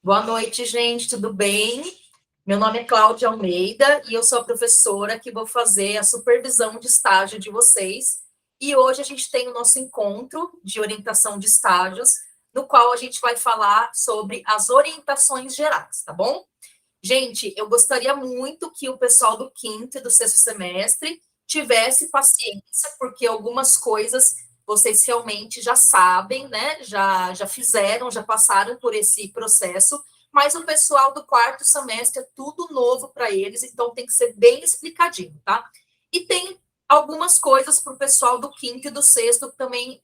Boa noite, gente, tudo bem? Meu nome é Cláudia Almeida e eu sou a professora que vou fazer a supervisão de estágio de vocês. E hoje a gente tem o nosso encontro de orientação de estágios, no qual a gente vai falar sobre as orientações gerais, tá bom? Gente, eu gostaria muito que o pessoal do quinto e do sexto semestre tivesse paciência, porque algumas coisas vocês realmente já sabem, né? Já fizeram, já passaram por esse processo, mas o pessoal do quarto semestre é tudo novo para eles, então tem que ser bem explicadinho, tá? E tem algumas coisas para o pessoal do quinto e do sexto que também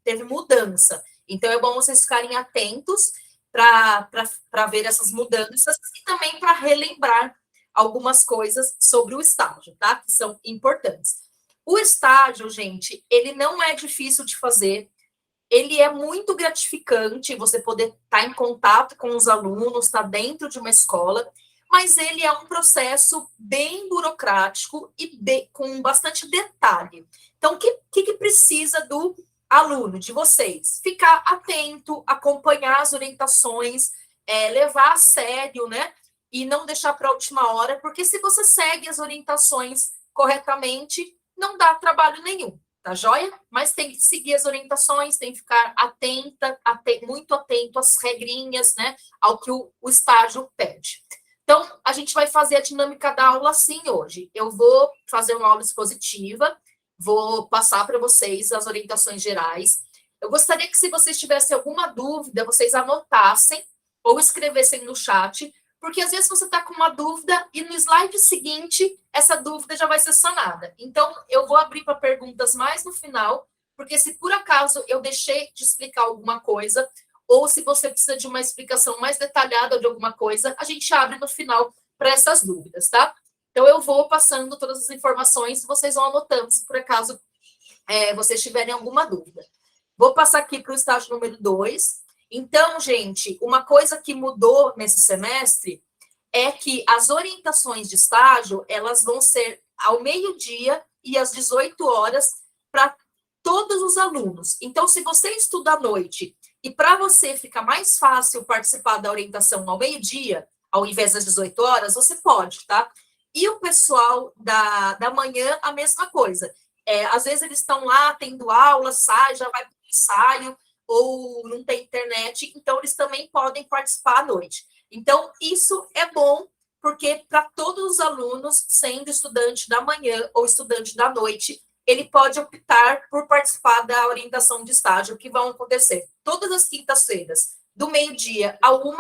teve mudança. Então é bom vocês ficarem atentos para ver essas mudanças e também para relembrar algumas coisas sobre o estágio, tá? Que são importantes. O estágio, gente, ele não é difícil de fazer, ele é muito gratificante você poder estar em contato com os alunos, estar dentro de uma escola, mas ele é um processo bem burocrático e com bastante detalhe. Então, o que precisa do aluno, de vocês? Ficar atento, acompanhar as orientações, levar a sério, né? E não deixar para a última hora, porque se você segue as orientações corretamente, não dá trabalho nenhum. Tá joia? Mas tem que seguir as orientações, tem que ficar muito atento às regrinhas, né? Ao que o estágio pede. Então, a gente vai fazer a dinâmica da aula assim hoje. Eu vou fazer uma aula expositiva, vou passar para vocês as orientações gerais. Eu gostaria que, se vocês tivessem alguma dúvida, vocês anotassem ou escrevessem no chat, porque às vezes você está com uma dúvida e no slide seguinte essa dúvida já vai ser sanada. Então, eu vou abrir para perguntas mais no final, porque se por acaso eu deixei de explicar alguma coisa, ou se você precisa de uma explicação mais detalhada de alguma coisa, a gente abre no final para essas dúvidas, tá? Então, eu vou passando todas as informações e vocês vão anotando, se por acaso vocês tiverem alguma dúvida. Vou passar aqui para o estágio número 2. Então, gente, uma coisa que mudou nesse semestre é que as orientações de estágio, elas vão ser ao meio-dia e às 18 horas para todos os alunos. Então, se você estuda à noite e para você fica mais fácil participar da orientação ao meio-dia, ao invés das 18 horas, você pode, tá? E o pessoal da manhã, a mesma coisa. Às vezes eles estão lá tendo aula, sai, já vai para o ensaio, ou não tem internet, então eles também podem participar à noite. Então, isso é bom, porque para todos os alunos, sendo estudante da manhã ou estudante da noite, ele pode optar por participar da orientação de estágio, que vão acontecer todas as quintas-feiras, do meio-dia a 1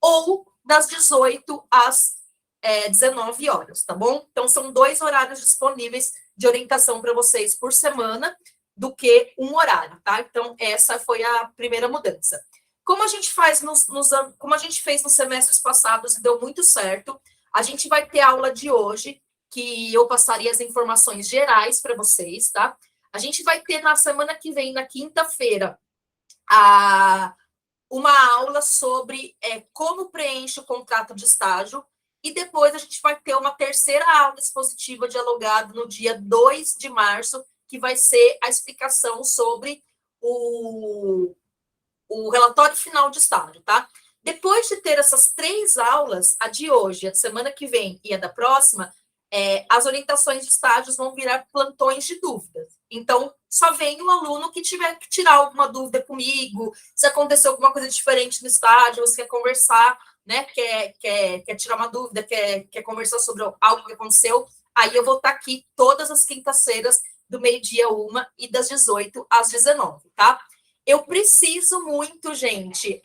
ou das 18 às 19 horas, tá bom? Então, são 2 horários disponíveis de orientação para vocês por semana, do que um horário, tá? Então, essa foi a primeira mudança. Como a gente como a gente fez nos semestres passados e deu muito certo, a gente vai ter aula de hoje, que eu passaria as informações gerais para vocês, tá? A gente vai ter na semana que vem, na quinta-feira, uma aula sobre como preenche o contrato de estágio, e depois a gente vai ter uma terceira aula expositiva dialogada no dia 2 de março, que vai ser a explicação sobre o relatório final de estágio, tá? Depois de ter essas 3 aulas, a de hoje, a de semana que vem e a da próxima, as orientações de estágios vão virar plantões de dúvidas. Então, só vem o aluno que tiver que tirar alguma dúvida comigo, se aconteceu alguma coisa diferente no estágio, você quer conversar, né? Quer tirar uma dúvida, quer conversar sobre algo que aconteceu, aí eu vou estar aqui todas as quintas-feiras, do meio-dia 1 e das 18 às 19, tá? Eu preciso muito, gente.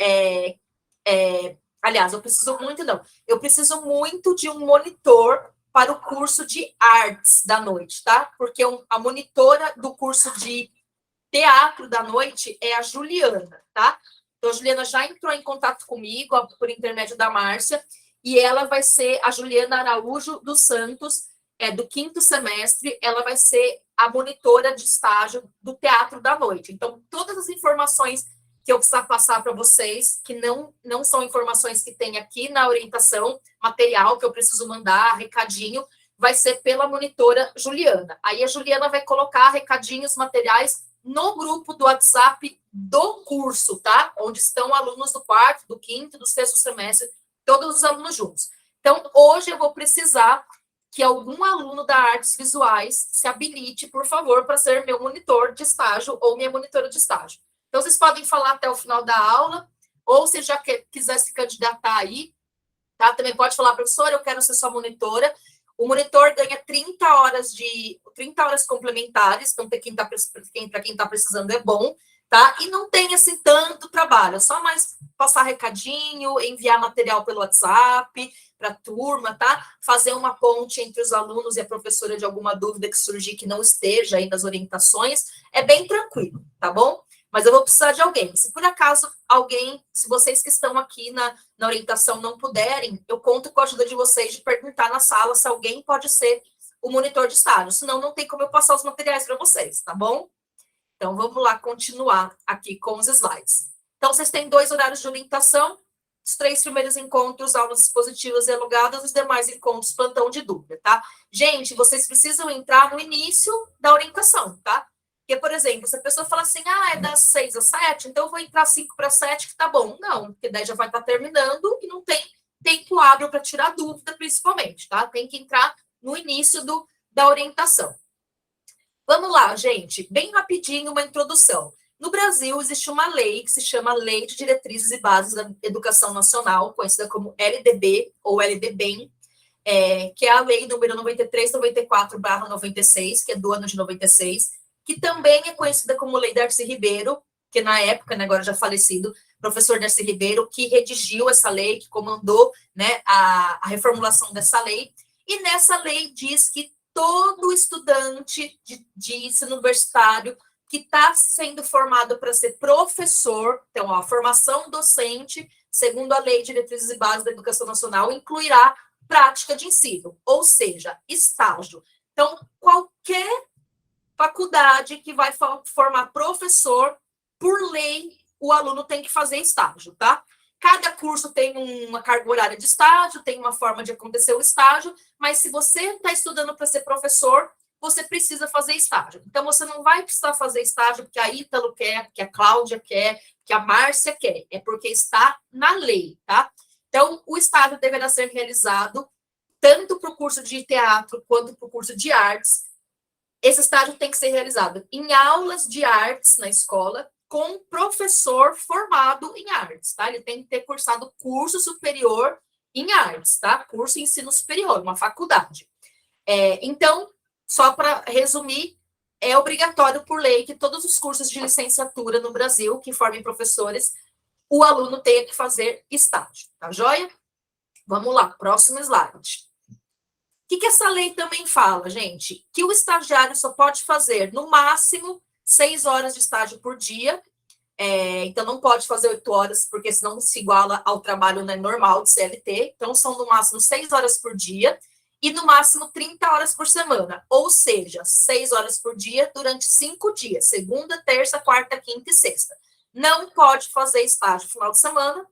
Aliás, eu preciso muito, não. Eu preciso muito de um monitor para o curso de artes da noite, tá? Porque a monitora do curso de teatro da noite é a Juliana, tá? Então, a Juliana já entrou em contato comigo por intermédio da Márcia, e ela vai ser a Juliana Araújo dos Santos, do quinto semestre, ela vai ser a monitora de estágio do teatro da noite. Então, todas as informações que eu precisar passar para vocês, que não são informações que tem aqui na orientação, material que eu preciso mandar, recadinho, vai ser pela monitora Juliana. Aí a Juliana vai colocar recadinhos, materiais no grupo do WhatsApp do curso, tá? Onde estão alunos do quarto, do quinto, do sexto semestre, todos os alunos juntos. Então, hoje eu vou precisar que algum aluno da Artes Visuais se habilite, por favor, para ser meu monitor de estágio ou minha monitora de estágio. Então, vocês podem falar até o final da aula, ou se já quiser se candidatar aí, tá? Também pode falar, professora, eu quero ser sua monitora. O monitor ganha 30 horas complementares, então para quem está precisando é bom, tá? E não tem assim tanto trabalho, é só mais passar recadinho, enviar material pelo WhatsApp para a turma, tá? Fazer uma ponte entre os alunos e a professora de alguma dúvida que surgir que não esteja aí nas orientações, é bem tranquilo, tá bom? Mas eu vou precisar de alguém. Se por acaso se vocês que estão aqui na orientação não puderem, eu conto com a ajuda de vocês de perguntar na sala se alguém pode ser o monitor de estágio, senão não tem como eu passar os materiais para vocês, tá bom? Então, vamos lá continuar aqui com os slides. Então, vocês têm 2 horários de orientação, os 3 primeiros encontros, aulas expositivas e alugadas, os demais encontros, plantão de dúvida, tá? Gente, vocês precisam entrar no início da orientação, tá? Porque, por exemplo, se a pessoa fala assim, é das 6 às 7, então eu vou entrar 5 para 7, que tá bom. Não, porque daí já vai estar terminando e não tem tempo hábil para tirar dúvida, principalmente, tá? Tem que entrar no início da orientação. Vamos lá, gente, bem rapidinho uma introdução. No Brasil, existe uma lei que se chama Lei de Diretrizes e Bases da Educação Nacional, conhecida como LDB ou LDBEM, que é a lei número 9394/96, que é do ano de 96, que também é conhecida como Lei Darcy Ribeiro, que na época, né, agora já falecido, professor Darcy Ribeiro, que redigiu essa lei, que comandou, né, a reformulação dessa lei, e nessa lei diz que todo estudante de ensino universitário que está sendo formado para ser professor, então, a formação docente, segundo a Lei de Diretrizes e Bases da Educação Nacional, incluirá prática de ensino, ou seja, estágio. Então, qualquer faculdade que vai formar professor, por lei, o aluno tem que fazer estágio, tá? Cada curso tem uma carga horária de estágio, tem uma forma de acontecer o estágio, mas se você está estudando para ser professor, você precisa fazer estágio. Então, você não vai precisar fazer estágio porque a Ítalo quer, que a Cláudia quer, que a Márcia quer. É porque está na lei, tá? Então, o estágio deverá ser realizado tanto para o curso de teatro quanto para o curso de artes. Esse estágio tem que ser realizado em aulas de artes na escola, com professor formado em artes, tá? Ele tem que ter cursado curso superior em artes, tá? Curso em ensino superior, uma faculdade. Então, só para resumir, é obrigatório por lei que todos os cursos de licenciatura no Brasil que formem professores, o aluno tenha que fazer estágio, tá joia? Vamos lá, próximo slide. O que essa lei também fala, gente? Que o estagiário só pode fazer, no máximo, 6 horas de estágio por dia. Então, não pode fazer 8 horas, porque senão se iguala ao trabalho, né, normal de CLT. Então, são no máximo 6 horas por dia e no máximo 30 horas por semana. Ou seja, 6 horas por dia durante 5 dias. Segunda, terça, quarta, quinta e sexta. Não pode fazer estágio no final de semana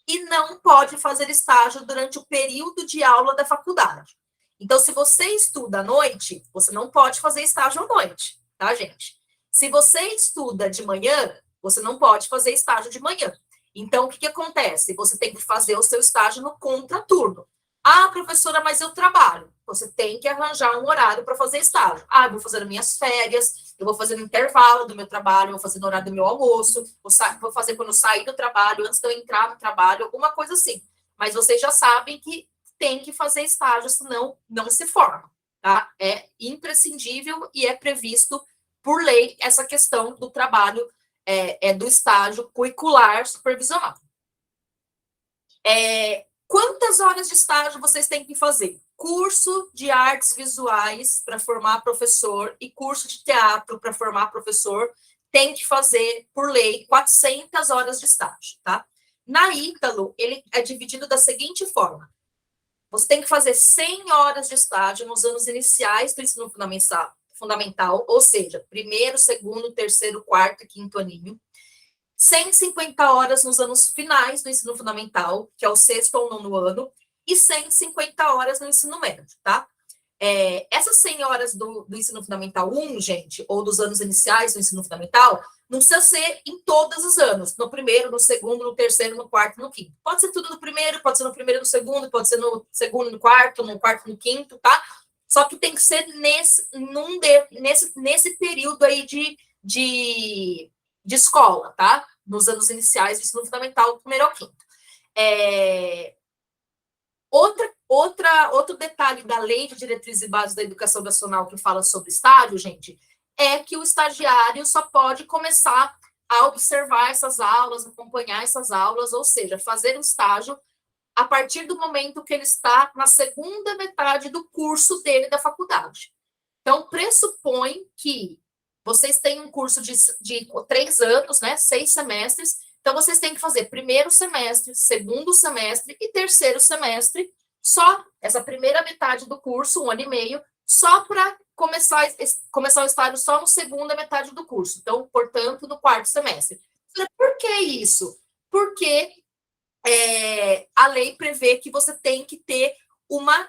e não pode fazer estágio durante o período de aula da faculdade. Então, se você estuda à noite, você não pode fazer estágio à noite, tá, gente? Se você estuda de manhã, você não pode fazer estágio de manhã. Então, o que acontece? Você tem que fazer o seu estágio no contraturno. Ah, professora, mas eu trabalho. Você tem que arranjar um horário para fazer estágio. Ah, eu vou fazer nas minhas férias, eu vou fazer no intervalo do meu trabalho, eu vou fazer no horário do meu almoço, vou fazer quando eu sair do trabalho, antes de eu entrar no trabalho, alguma coisa assim. Mas vocês já sabem que tem que fazer estágio, senão não se forma, tá? É imprescindível e é previsto por lei essa questão do trabalho, do estágio curricular supervisional. Quantas horas de estágio vocês têm que fazer? Curso de artes visuais para formar professor e curso de teatro para formar professor tem que fazer, por lei, 400 horas de estágio, tá? Na Ítalo, ele é dividido da seguinte forma. Você tem que fazer 100 horas de estágio nos anos iniciais do ensino fundamental, ou seja, primeiro, segundo, terceiro, quarto e quinto aninho. 150 horas nos anos finais do ensino fundamental, que é o sexto ou nono ano, e 150 horas no ensino médio, tá? Essas 100 horas do ensino fundamental 1, gente, ou dos anos iniciais do ensino fundamental, não precisa ser em todos os anos, no primeiro, no segundo, no terceiro, no quarto, no quinto. Pode ser tudo no primeiro, pode ser no primeiro, no segundo, pode ser no segundo, no quarto, no quinto, tá? Só que tem que ser nesse período aí de escola, tá? Nos anos iniciais do ensino fundamental, do primeiro ao quinto. Outro detalhe da Lei de Diretrizes e Bases da Educação Nacional que fala sobre estágio, gente, é que o estagiário só pode começar a observar essas aulas, acompanhar essas aulas, ou seja, fazer um estágio a partir do momento que ele está na segunda metade do curso dele da faculdade. Então, pressupõe que vocês têm um curso de 3 anos, né, 6 semestres, então vocês têm que fazer primeiro semestre, segundo semestre e terceiro semestre, só essa primeira metade do curso, 1 ano e meio, só para começar o estágio só na segunda metade do curso. Então, portanto, no quarto semestre. Por que isso? Porque a lei prevê que você tem que ter uma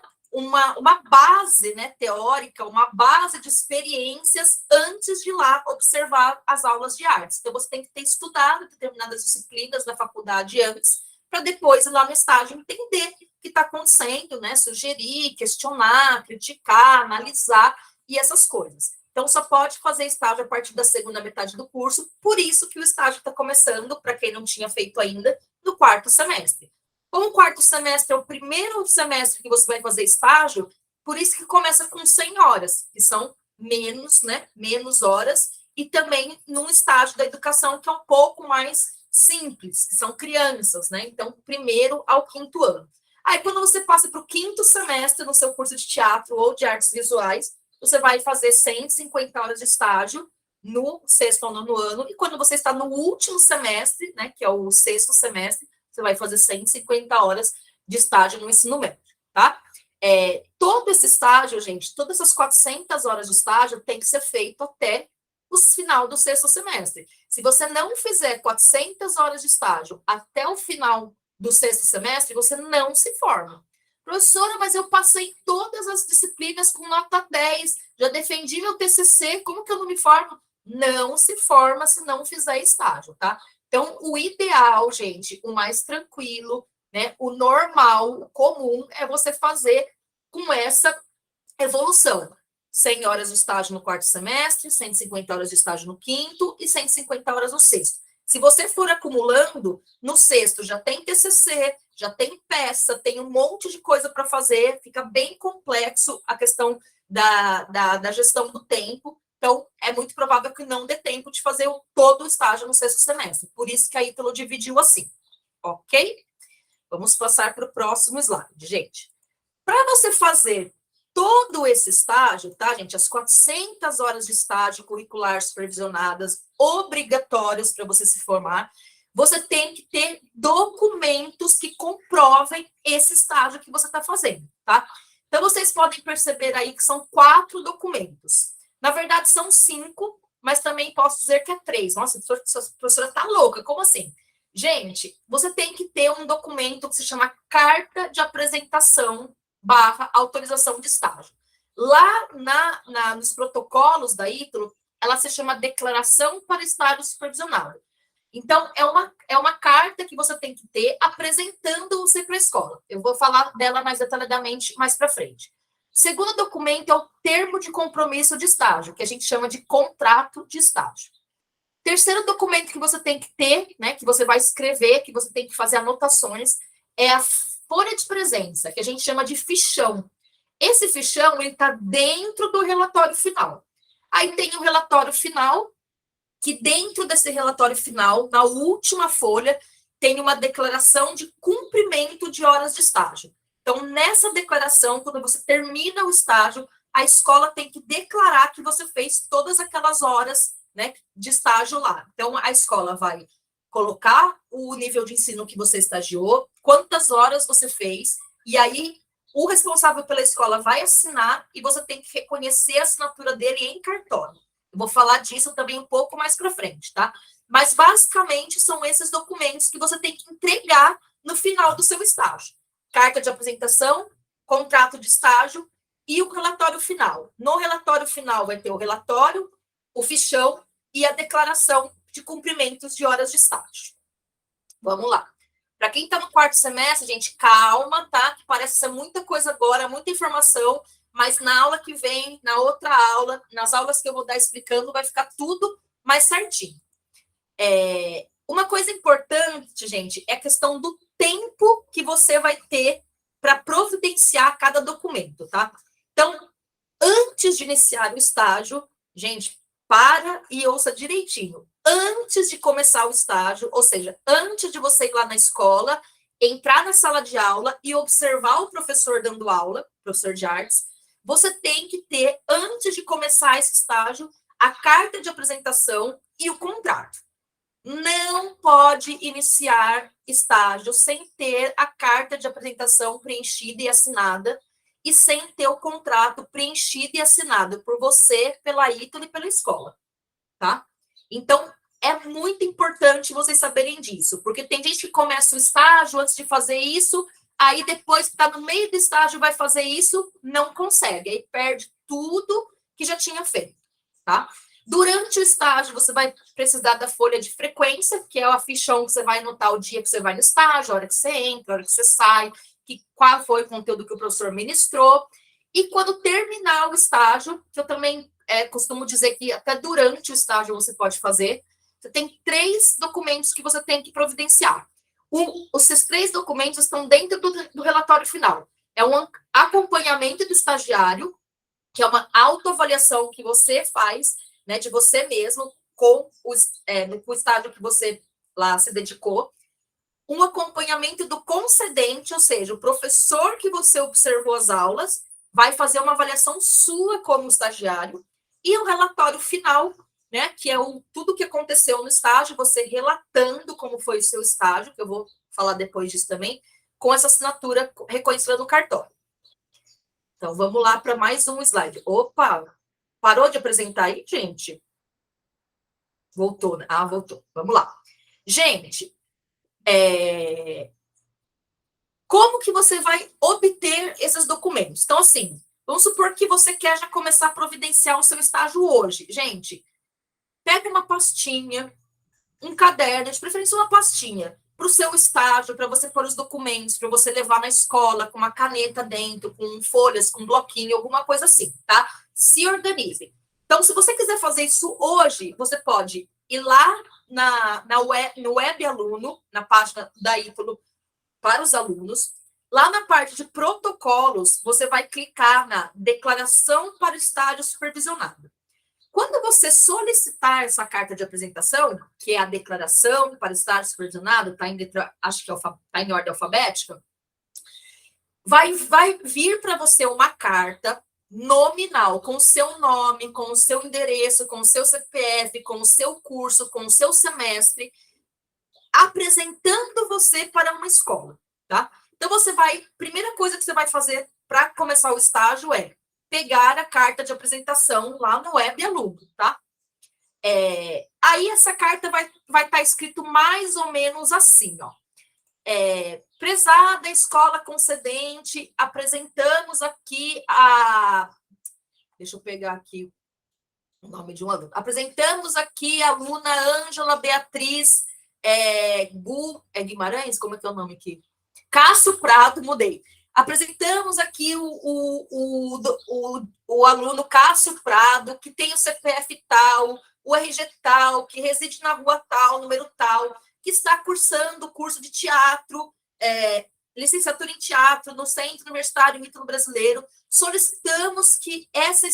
base, né, teórica, uma base de experiências antes de ir lá observar as aulas de artes. Então, você tem que ter estudado determinadas disciplinas da faculdade antes, para depois, lá no estágio, entender o que está acontecendo, né, sugerir, questionar, criticar, analisar e essas coisas. Então, só pode fazer estágio a partir da segunda metade do curso, por isso que o estágio está começando, para quem não tinha feito ainda, no quarto semestre. Como o quarto semestre é o primeiro semestre que você vai fazer estágio, por isso que começa com 100 horas, que são menos, né, menos horas, e também num estágio da educação que é um pouco mais simples, que são crianças, né, então, primeiro ao quinto ano. Aí, quando você passa para o quinto semestre no seu curso de teatro ou de artes visuais, você vai fazer 150 horas de estágio no sexto ou nono ano, e quando você está no último semestre, né, que é o sexto semestre, você vai fazer 150 horas de estágio no ensino médio, tá? Todo esse estágio, gente, todas essas 400 horas de estágio tem que ser feito até o final do sexto semestre. Se você não fizer 400 horas de estágio até o final do sexto semestre, você não se forma. Professora, mas eu passei todas as disciplinas com nota 10, já defendi meu TCC, como que eu não me formo? Não se forma se não fizer estágio, tá? Então, o ideal, gente, o mais tranquilo, né, o normal, o comum, é você fazer com essa evolução. 100 horas de estágio no quarto semestre, 150 horas de estágio no quinto e 150 horas no sexto. Se você for acumulando, no sexto já tem TCC, já tem peça, tem um monte de coisa para fazer, fica bem complexo a questão da gestão do tempo. Então, é muito provável que não dê tempo de fazer todo o estágio no sexto semestre. Por isso que a Ítalo dividiu assim, ok? Vamos passar para o próximo slide, gente. Para você fazer todo esse estágio, tá, gente? As 400 horas de estágio curricular supervisionadas, obrigatórias para você se formar, você tem que ter documentos que comprovem esse estágio que você está fazendo, tá? Então, vocês podem perceber aí que são 4 documentos. Na verdade, são 5, mas também posso dizer que é 3. Nossa, a professora está louca, como assim? Gente, você tem que ter um documento que se chama Carta de Apresentação / Autorização de Estágio. Lá nos protocolos da Ítalo, ela se chama Declaração para Estágio Supervisionado. Então, é uma carta que você tem que ter apresentando você para a escola. Eu vou falar dela mais detalhadamente mais para frente. Segundo documento é o termo de compromisso de estágio, que a gente chama de contrato de estágio. Terceiro documento que você tem que ter, né, que você vai escrever, que você tem que fazer anotações, é a folha de presença, que a gente chama de fichão. Esse fichão, ele está dentro do relatório final. Aí tem o relatório final, que dentro desse relatório final, na última folha, tem uma declaração de cumprimento de horas de estágio. Então, nessa declaração, quando você termina o estágio, a escola tem que declarar que você fez todas aquelas horas, né, de estágio lá. Então, a escola vai colocar o nível de ensino que você estagiou, quantas horas você fez, e aí o responsável pela escola vai assinar e você tem que reconhecer a assinatura dele em cartório. Eu vou falar disso também um pouco mais para frente, tá? Mas, basicamente, são esses documentos que você tem que entregar no final do seu estágio. Carta de apresentação, contrato de estágio e o relatório final. No relatório final vai ter o relatório, o fichão e a declaração de cumprimentos de horas de estágio. Vamos lá. Para quem está no quarto semestre, gente, calma, tá? Que parece ser muita coisa agora, muita informação, mas na aula que vem, na outra aula, nas aulas que eu vou dar explicando, vai ficar tudo mais certinho. Uma coisa importante, gente, é a questão do tempo que você vai ter para providenciar cada documento, tá? Então, antes de iniciar o estágio, gente, para e ouça direitinho. Antes de começar o estágio, ou seja, antes de você ir lá na escola, entrar na sala de aula e observar o professor dando aula, professor de artes, você tem que ter, antes de começar esse estágio, a carta de apresentação e o contrato. Não pode iniciar estágio sem ter a carta de apresentação preenchida e assinada e sem ter o contrato preenchido e assinado por você, pela Ítalo e pela escola, tá? Então, é muito importante vocês saberem disso, porque tem gente que começa o estágio antes de fazer isso, aí depois que está no meio do estágio vai fazer isso, não consegue, aí perde tudo que já tinha feito, tá? Durante o estágio, você vai precisar da folha de frequência, que é o fichão que você vai anotar o dia que você vai no estágio, a hora que você entra, a hora que você sai, qual foi o conteúdo que o professor ministrou. E quando terminar o estágio, que eu também costumo dizer que até durante o estágio você pode fazer, você tem 3 documentos que você tem que providenciar. Esses 3 documentos estão dentro do relatório final. É um acompanhamento do estagiário, que é uma autoavaliação que você faz, né, de você mesmo, com o estágio que você lá se dedicou, um acompanhamento do concedente, ou seja, o professor que você observou as aulas vai fazer uma avaliação sua como estagiário, e o relatório final, né, que é tudo o que aconteceu no estágio, você relatando como foi o seu estágio, que eu vou falar depois disso também, com essa assinatura reconhecida no cartório. Então, vamos lá para mais um slide. Opa! Parou de apresentar aí, gente? Voltou, né? Ah, voltou. Vamos lá. Gente, como que você vai obter esses documentos? Então, assim, vamos supor que você quer já começar a providenciar o seu estágio hoje. Gente, pega uma pastinha, um caderno, de preferência uma pastinha, para o seu estágio, para você pôr os documentos, para você levar na escola com uma caneta dentro, com folhas, com bloquinho, alguma coisa assim, tá? Se organize. Então, se você quiser fazer isso hoje, você pode ir lá no Web Aluno, na página da Ítalo, para os alunos. Lá na parte de protocolos, você vai clicar na declaração para o estágio supervisionado. Quando você solicitar essa carta de apresentação, que é a declaração para o estágio supervisionado, acho que está em ordem alfabética, vai vir para você uma carta nominal, com o seu nome, com o seu endereço, com o seu CPF, com o seu curso, com o seu semestre, apresentando você para uma escola, tá? Então, primeira coisa que você vai fazer para começar o estágio é pegar a carta de apresentação lá no Web Aluno, tá? Aí essa carta vai estar escrito mais ou menos assim, ó. Prezada escola concedente, apresentamos aqui deixa eu pegar aqui o nome de um aluno. Apresentamos aqui a aluna Ângela Beatriz Guimarães, como é que é o nome aqui? Cássio Prado, mudei. Apresentamos aqui o aluno Cássio Prado, que tem o CPF tal, o RG tal, que reside na rua tal, número tal, que está cursando o curso de teatro, licenciatura em teatro no Centro Universitário Ítalo Brasileiro. Solicitamos que essa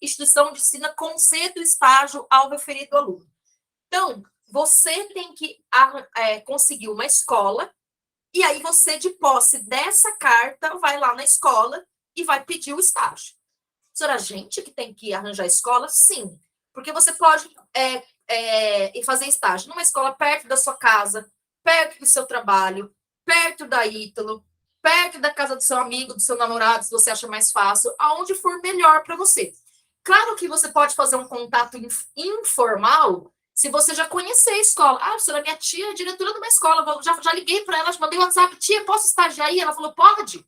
instituição de ensino conceda o estágio ao referido aluno. Então, você tem que conseguir uma escola, e aí você, de posse dessa carta, vai lá na escola e vai pedir o estágio. Será a gente que tem que arranjar escola? Sim, porque você pode fazer estágio numa escola perto da sua casa, perto do seu trabalho, perto da Ítalo, perto da casa do seu amigo, do seu namorado, se você acha mais fácil, aonde for melhor para você. Claro que você pode fazer um contato informal se você já conhecer a escola. Ah, professora, minha tia é diretora de uma escola, já liguei para ela, mandei um WhatsApp, tia, posso estagiar aí? Ela falou, pode.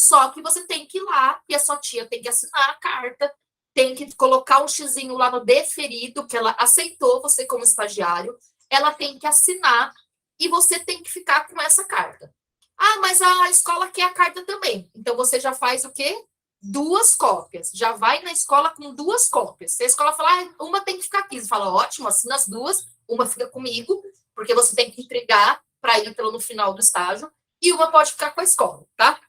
Só que você tem que ir lá e a sua tia tem que assinar a carta, tem que colocar um xizinho lá no deferido, que ela aceitou você como estagiário, ela tem que assinar e você tem que ficar com essa carta. Ah, mas a escola quer a carta também. Então você já faz o quê? 2 cópias. Já vai na escola com 2 cópias. Se a escola falar, ah, uma tem que ficar aqui, você fala, ótimo, assina as 2, uma fica comigo, porque você tem que entregar para ir no final do estágio, e uma pode ficar com a escola, tá?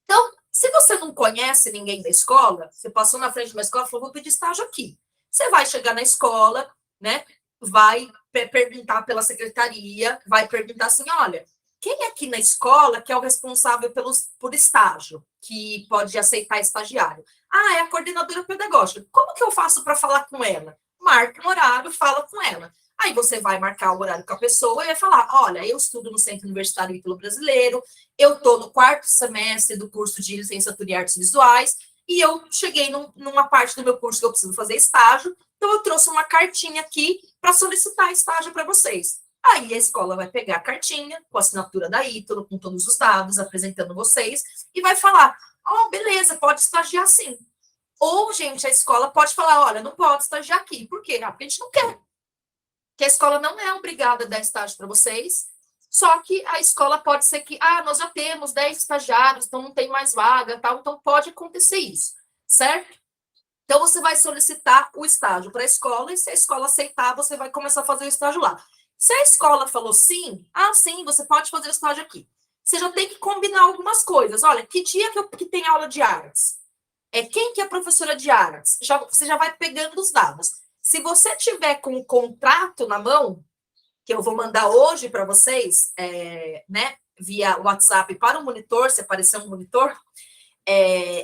Então, se você não conhece ninguém da escola, você passou na frente de uma escola e falou, vou pedir estágio aqui. Você vai chegar na escola, né? Vai perguntar pela secretaria, vai perguntar assim, olha, quem aqui na escola que é o responsável por estágio, que pode aceitar estagiário? Ah, é a coordenadora pedagógica. Como que eu faço para falar com ela? Marca um horário, fala com ela. Aí você vai marcar o horário com a pessoa e vai falar, olha, eu estudo no Centro Universitário Ítalo-Brasileiro, eu estou no 4º semestre do curso de licenciatura em artes visuais, e eu cheguei numa parte do meu curso que eu preciso fazer estágio, então eu trouxe uma cartinha aqui para solicitar estágio para vocês. Aí a escola vai pegar a cartinha, com a assinatura da Ítalo, com todos os dados, apresentando vocês, e vai falar, ó, beleza, pode estagiar sim. Ou, gente, a escola pode falar, olha, não pode estagiar aqui. Por quê? Ah, porque a gente não quer. Que a escola não é obrigada a dar estágio para vocês, só que a escola pode ser que, ah, nós já temos 10 estagiários, então não tem mais vaga, tal, então pode acontecer isso, certo? Então você vai solicitar o estágio para a escola e se a escola aceitar, você vai começar a fazer o estágio lá. Se a escola falou sim, ah, sim, você pode fazer o estágio aqui. Você já tem que combinar algumas coisas. Olha, que dia que tem aula de artes? Quem que é a professora de artes? Você já vai pegando os dados. Se você tiver com o contrato na mão, que eu vou mandar hoje para vocês, né, via WhatsApp para o monitor, se aparecer um monitor,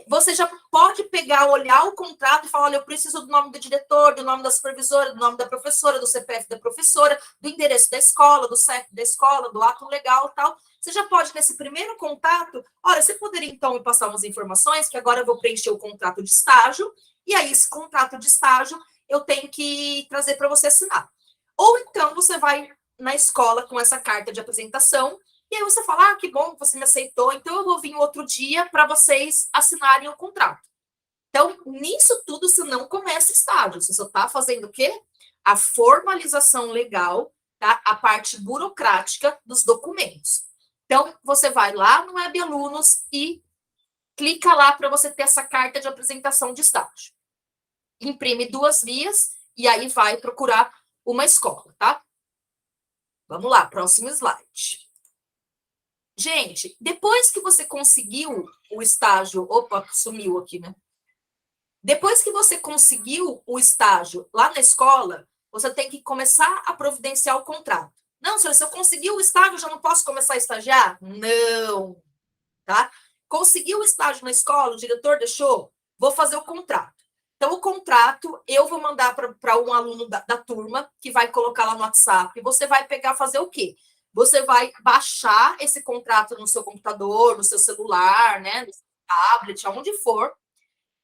você já pode pegar, olhar o contrato e falar, olha, eu preciso do nome do diretor, do nome da supervisora, do nome da professora, do CPF da professora, do endereço da escola, do CEP da escola, do ato legal e tal. Você já pode, nesse primeiro contato, olha, você poderia então me passar umas informações, que agora eu vou preencher o contrato de estágio, e aí esse contrato de estágio eu tenho que trazer para você assinar. Ou então você vai na escola com essa carta de apresentação, e aí você fala, ah, que bom que você me aceitou, então eu vou vir outro dia para vocês assinarem o contrato. Então, nisso tudo, você não começa estágio, você só está fazendo o quê? A formalização legal, tá? A parte burocrática dos documentos. Então, você vai lá no Web Alunos e clica lá para você ter essa carta de apresentação de estágio. Imprime 2 vias e aí vai procurar uma escola, tá? Vamos lá, próximo slide. Gente, depois que você conseguiu o estágio... Opa, sumiu aqui, né? Depois que você conseguiu o estágio lá na escola, você tem que começar a providenciar o contrato. Não, senhor, se eu conseguir o estágio, já não posso começar a estagiar? Não, tá? Conseguiu o estágio na escola, o diretor deixou, vou fazer o contrato. Então, o contrato eu vou mandar para um aluno da turma, que vai colocar lá no WhatsApp, e você vai pegar, fazer o quê? Você vai baixar esse contrato no seu computador, no seu celular, né, no seu tablet, aonde for,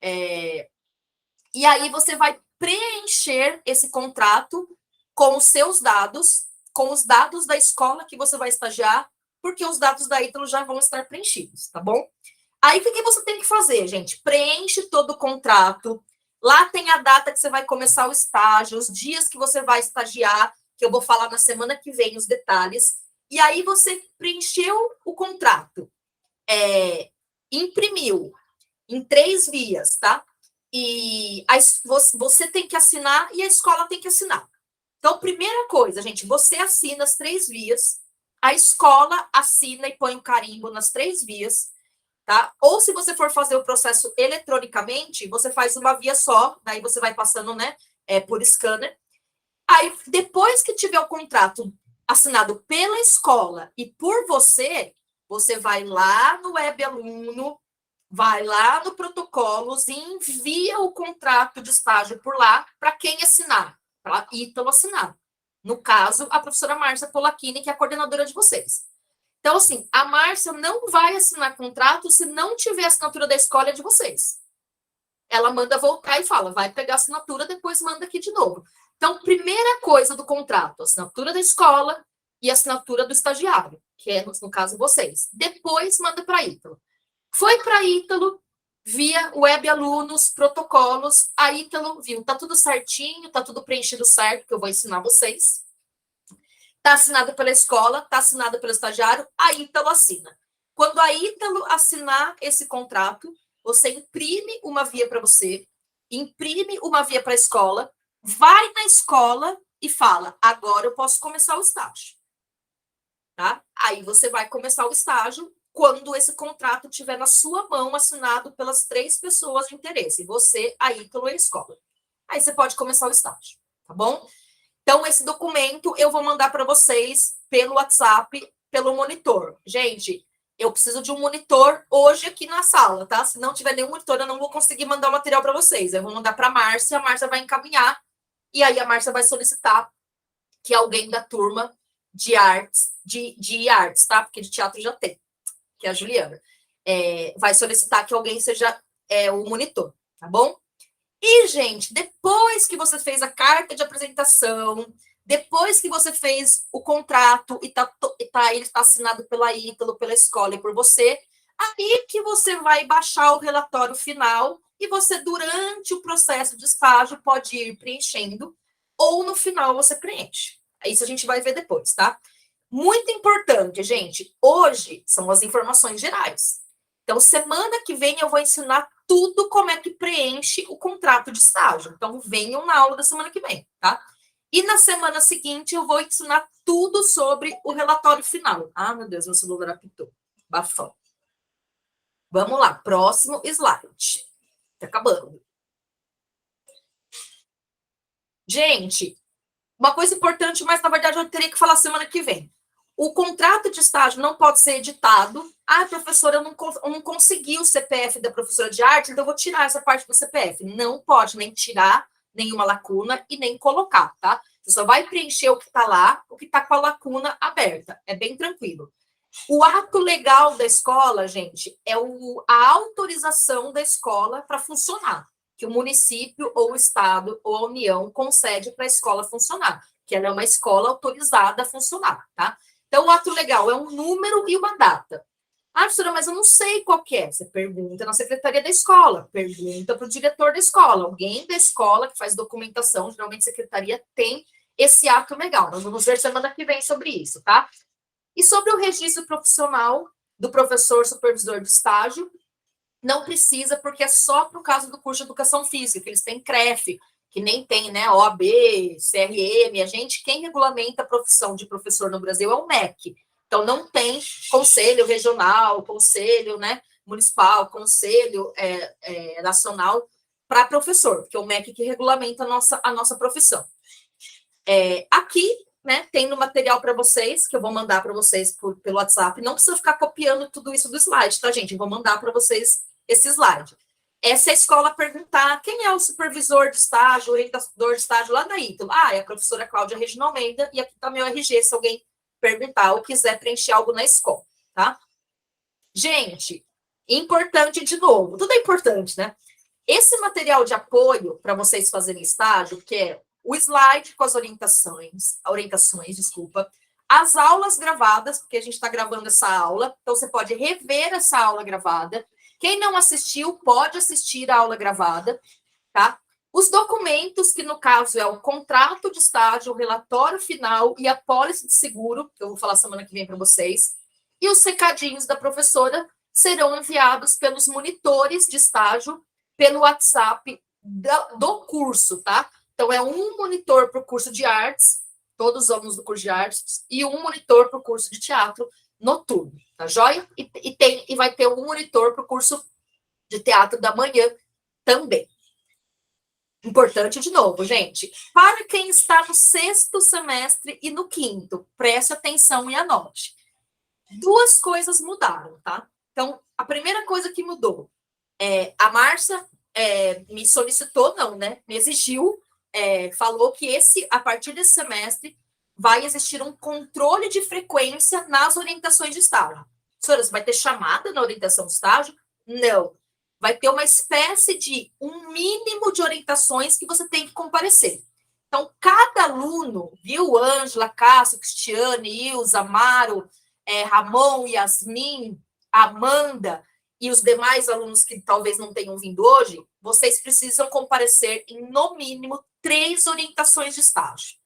e aí você vai preencher esse contrato com os seus dados, com os dados da escola que você vai estagiar, porque os dados da Ítalo já vão estar preenchidos, tá bom? Aí, o que você tem que fazer, gente? Preenche todo o contrato. Lá tem a data que você vai começar o estágio, os dias que você vai estagiar, que eu vou falar na semana que vem os detalhes. E aí, você preencheu o contrato, imprimiu em 3 vias, tá? E você tem que assinar e a escola tem que assinar. Então, primeira coisa, gente, você assina as 3 vias, a escola assina e põe o carimbo nas 3 vias, tá? Ou se você for fazer o processo eletronicamente, você faz uma via só, daí você vai passando, né, por scanner. Aí, depois que tiver o contrato assinado pela escola e por você, você vai lá no Web Aluno, vai lá no Protocolos e envia o contrato de estágio por lá para quem assinar, para a Ítalo assinar. No caso, a professora Márcia Polacchini, que é a coordenadora de vocês. Então, assim, a Márcia não vai assinar contrato se não tiver assinatura da escola de vocês. Ela manda voltar e fala, vai pegar a assinatura, depois manda aqui de novo. Então, primeira coisa do contrato, assinatura da escola e assinatura do estagiário, que é, no caso, vocês. Depois, manda para a Ítalo. Foi para a Ítalo, via web alunos, protocolos, a Ítalo viu, tá tudo certinho, tá tudo preenchido certo, que eu vou ensinar vocês. Tá assinado pela escola, tá assinado pelo estagiário, a Ítalo assina. Quando a Ítalo assinar esse contrato, você imprime uma via para você, imprime uma via para a escola, vai na escola e fala: agora eu posso começar o estágio. Tá? Aí você vai começar o estágio quando esse contrato estiver na sua mão, assinado pelas 3 pessoas de interesse, você, a Ítalo e a escola. Aí você pode começar o estágio, tá bom? Então, esse documento eu vou mandar para vocês pelo WhatsApp, pelo monitor. Gente, eu preciso de um monitor hoje aqui na sala, tá? Se não tiver nenhum monitor, eu não vou conseguir mandar o material para vocês. Eu vou mandar para a Márcia vai encaminhar, e aí a Márcia vai solicitar que alguém da turma de artes, de artes, tá? Porque de teatro já tem, que é a Juliana. Vai solicitar que alguém seja o monitor, tá bom? E, gente, depois que você fez a carta de apresentação, depois que você fez o contrato e ele está assinado pela Ítalo, pela escola e por você, aí que você vai baixar o relatório final e você, durante o processo de estágio, pode ir preenchendo ou no final você preenche. Isso a gente vai ver depois, tá? Muito importante, gente. Hoje são as informações gerais. Então, semana que vem eu vou ensinar tudo como é que preenche o contrato de estágio. Então, venham na aula da semana que vem, tá? E na semana seguinte eu vou ensinar tudo sobre o relatório final. Ah, meu Deus, meu celular apitou. Bafão. Vamos lá, próximo slide. Tá acabando. Gente, uma coisa importante, mas na verdade eu teria que falar semana que vem. O contrato de estágio não pode ser editado. Ah, professora, eu não consegui o CPF da professora de arte, então eu vou tirar essa parte do CPF. Não pode nem tirar nenhuma lacuna e nem colocar, tá? Você só vai preencher o que está lá, o que está com a lacuna aberta. É bem tranquilo. O ato legal da escola, gente, é a autorização da escola para funcionar, que o município ou o estado ou a União concede para a escola funcionar, que ela é uma escola autorizada a funcionar, tá? Então, o ato legal é um número e uma data. Ah, professora, mas eu não sei qual que é. Você pergunta na secretaria da escola, pergunta para o diretor da escola, alguém da escola que faz documentação, geralmente a secretaria tem esse ato legal. Nós vamos ver semana que vem sobre isso, tá? E sobre o registro profissional do professor supervisor de estágio, não precisa, porque é só para o caso do curso de educação física, que eles têm CREF, que nem tem, né, OAB, CRM, quem regulamenta a profissão de professor no Brasil é o MEC. Então, não tem conselho regional, conselho, né, municipal, conselho nacional para professor, porque é o MEC que regulamenta a nossa profissão. Aqui, né, tem no material para vocês, que eu vou mandar para vocês pelo WhatsApp. Não precisa ficar copiando tudo isso do slide, tá, gente? Eu vou mandar para vocês esse slide. Se a escola perguntar quem é o supervisor de estágio, o orientador de estágio lá da Ítalo. É a professora Cláudia Regina Almeida, e aqui está meu RG, se alguém perguntar ou quiser preencher algo na escola, tá? Gente, importante de novo, tudo é importante, né? Esse material de apoio para vocês fazerem estágio, que é o slide com as orientações, desculpa, as aulas gravadas, porque a gente está gravando essa aula, então você pode rever essa aula gravada. Quem não assistiu, pode assistir a aula gravada, tá? Os documentos, que no caso é o contrato de estágio, o relatório final e a pólice de seguro, que eu vou falar semana que vem para vocês, e os recadinhos da professora serão enviados pelos monitores de estágio pelo WhatsApp do curso, tá? Então, é um monitor para o curso de artes, todos os alunos do curso de artes, e um monitor para o curso de teatro noturno, tá joia? E vai ter um monitor para o curso de teatro da manhã também. Importante de novo, gente. Para quem está no 6º semestre e no 5º, preste atenção e anote. 2 coisas mudaram, tá? Então, a primeira coisa que mudou, a Márcia me solicitou, não, né? Me exigiu, falou que a partir desse semestre, vai existir um controle de frequência nas orientações de estágio. Senhora, você vai ter chamada na orientação de estágio? Não. Vai ter uma espécie de um mínimo de orientações que você tem que comparecer. Então, cada aluno, viu, Ângela, Cássio, Cristiane, Ilza, Amaro, Ramon, Yasmin, Amanda e os demais alunos que talvez não tenham vindo hoje, vocês precisam comparecer em, no mínimo, 3 orientações de estágio.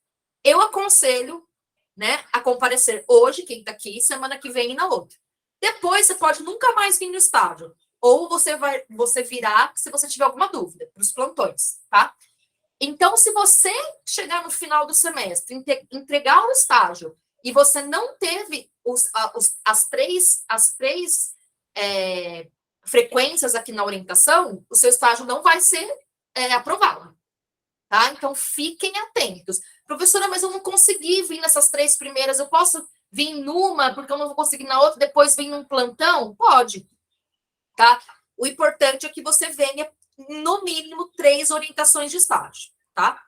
Eu aconselho, né, a comparecer hoje, quem está aqui, semana que vem e na outra. Depois, você pode nunca mais vir no estágio. Ou você virá se você tiver alguma dúvida, para os plantões, tá? Então, se você chegar no final do semestre, entregar o estágio, e você não teve as três frequências aqui na orientação, o seu estágio não vai ser aprovado. Tá? Então, fiquem atentos. Professora, mas eu não consegui vir nessas 3 primeiras, eu posso vir numa, porque eu não vou conseguir na outra, depois vir num plantão? Pode, tá? O importante é que você venha, no mínimo, 3 orientações de estágio, tá?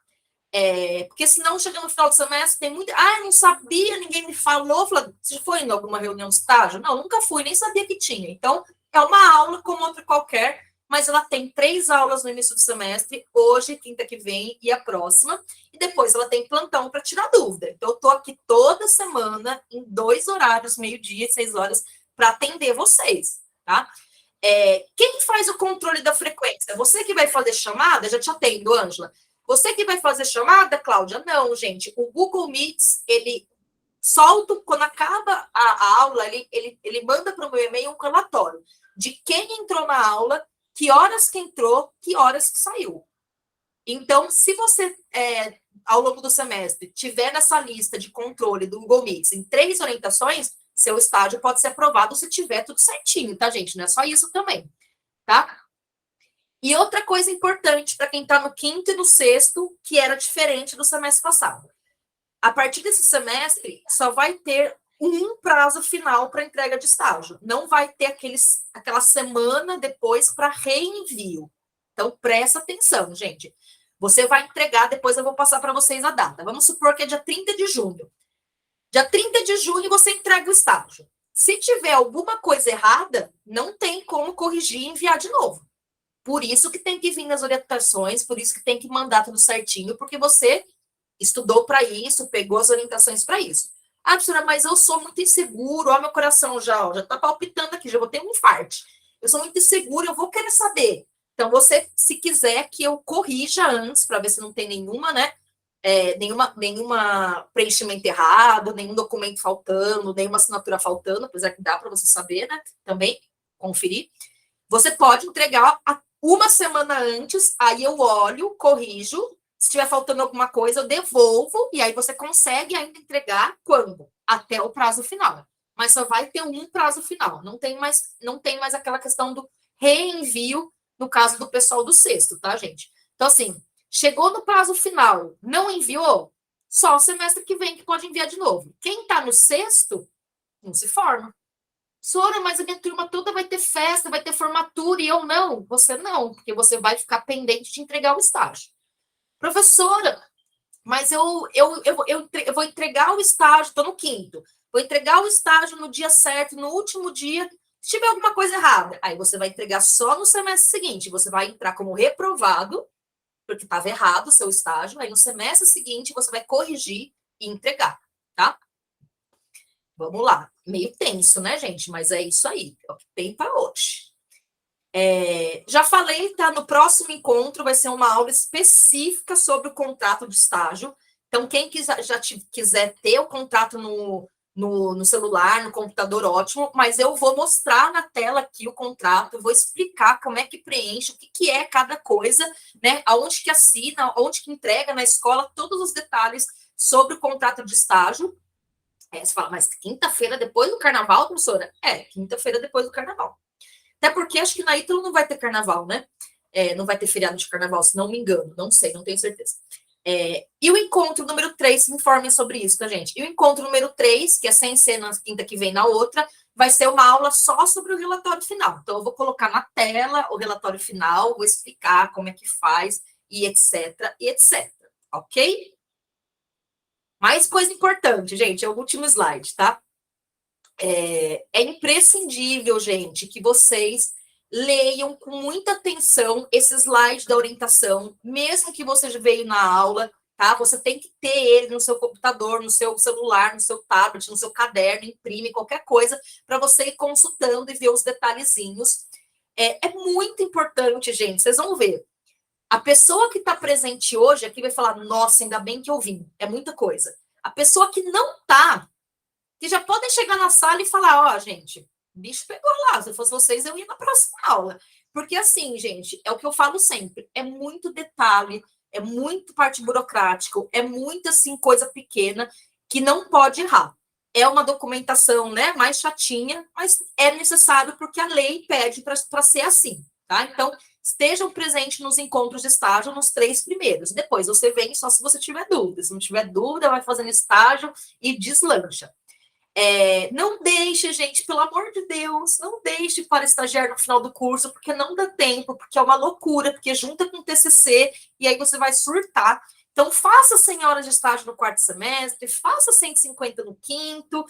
Porque senão, chega no final do semestre, tem muito... eu não sabia, ninguém me falou. Você já foi em alguma reunião de estágio? Não, nunca fui, nem sabia que tinha. Então, é uma aula como outra qualquer, mas ela tem 3 aulas no início do semestre, hoje, quinta que vem e a próxima, e depois ela tem plantão para tirar dúvida. Então, eu estou aqui toda semana, em 2 horários, meio-dia e 6 horas, para atender vocês, tá? Quem faz o controle da frequência? Você que vai fazer chamada, já te atendo, Ângela. Você que vai fazer chamada, Cláudia? Não, gente. O Google Meets, ele solta, quando acaba a aula, ele manda para o meu e-mail um relatório de quem entrou na aula, que horas que entrou, que horas que saiu. Então, se você, ao longo do semestre, tiver nessa lista de controle do Google Meets em 3 orientações, seu estágio pode ser aprovado se tiver tudo certinho, tá, gente? Não é só isso também, tá? E outra coisa importante para quem está no 5º e no 6º, que era diferente do semestre passado. A partir desse semestre, só vai ter um prazo final para entrega de estágio. Não vai ter aquela semana depois para reenvio. Então, presta atenção, gente. Você vai entregar, depois eu vou passar para vocês a data. Vamos supor que é dia 30 de junho. Dia 30 de junho você entrega o estágio. Se tiver alguma coisa errada, não tem como corrigir e enviar de novo. Por isso que tem que vir nas orientações, por isso que tem que mandar tudo certinho, porque você estudou para isso, pegou as orientações para isso. Professora, mas eu sou muito inseguro, ó, meu coração já está palpitando aqui, já vou ter um infarto. Eu sou muito inseguro, eu vou querer saber. Então, você, se quiser que eu corrija antes, para ver se não tem nenhuma, né? Nenhuma preenchimento errado, nenhum documento faltando, nenhuma assinatura faltando, apesar que dá para você saber, né? Também conferir. Você pode entregar uma semana antes, aí eu olho, corrijo. Se estiver faltando alguma coisa, eu devolvo, e aí você consegue ainda entregar quando? Até o prazo final. Mas só vai ter um prazo final. Não tem mais aquela questão do reenvio no caso do pessoal do 6º, tá, gente? Então, assim, chegou no prazo final, não enviou, só o semestre que vem que pode enviar de novo. Quem está no 6º, não se forma. Sora, mas a minha turma toda vai ter festa, vai ter formatura, e eu não. Você não, porque você vai ficar pendente de entregar o estágio. Professora, mas eu vou entregar o estágio, estou no 5º, vou entregar o estágio no dia certo, no último dia, se tiver alguma coisa errada, aí você vai entregar só no semestre seguinte, você vai entrar como reprovado, porque estava errado o seu estágio, aí no semestre seguinte você vai corrigir e entregar, tá? Vamos lá. Meio tenso, né, gente? Mas é isso aí. É o que tem para hoje. Já falei, tá? No próximo encontro vai ser uma aula específica sobre o contrato de estágio. Então, quem quiser ter o contrato no celular, no computador, ótimo. Mas eu vou mostrar na tela aqui o contrato, vou explicar como é que preenche, o que é cada coisa, né? Aonde que assina, onde que entrega na escola, todos os detalhes sobre o contrato de estágio. Você fala, mas quinta-feira depois do carnaval, professora? Quinta-feira depois do carnaval. Até porque acho que na Ítalo não vai ter carnaval, né? Não vai ter feriado de carnaval, se não me engano. Não sei, não tenho certeza. E o encontro número 3, se informem sobre isso, tá, gente? E o encontro número 3, que é sem ser na quinta que vem na outra, vai ser uma aula só sobre o relatório final. Então, eu vou colocar na tela o relatório final, vou explicar como é que faz, e etc, e etc. Ok? Mais coisa importante, gente, é o último slide, tá? É imprescindível, gente, que vocês leiam com muita atenção esse slide da orientação, mesmo que você veio na aula, tá? Você tem que ter ele no seu computador, no seu celular, no seu tablet, no seu caderno, imprime qualquer coisa, para você ir consultando e ver os detalhezinhos. É muito importante, gente, vocês vão ver. A pessoa que está presente hoje aqui vai falar, nossa, ainda bem que eu vim, é muita coisa. A pessoa que não está, que já podem chegar na sala e falar, ó, gente, o bicho pegou lá, se fosse vocês, eu ia na próxima aula. Porque assim, gente, é o que eu falo sempre, é muito detalhe, é muito parte burocrático, é muita, assim, coisa pequena que não pode errar. É uma documentação, né, mais chatinha, mas é necessário porque a lei pede para ser assim, tá? Então, estejam presentes nos encontros de estágio nos 3 primeiros. Depois você vem só se você tiver dúvida. Se não tiver dúvida, vai fazendo estágio e deslancha. Não deixe, gente, pelo amor de Deus, não deixe para estagiar no final do curso, porque não dá tempo, porque é uma loucura, porque junta com o TCC e aí você vai surtar. Então, faça 100 horas de estágio no 4º semestre, faça 150 no 5º,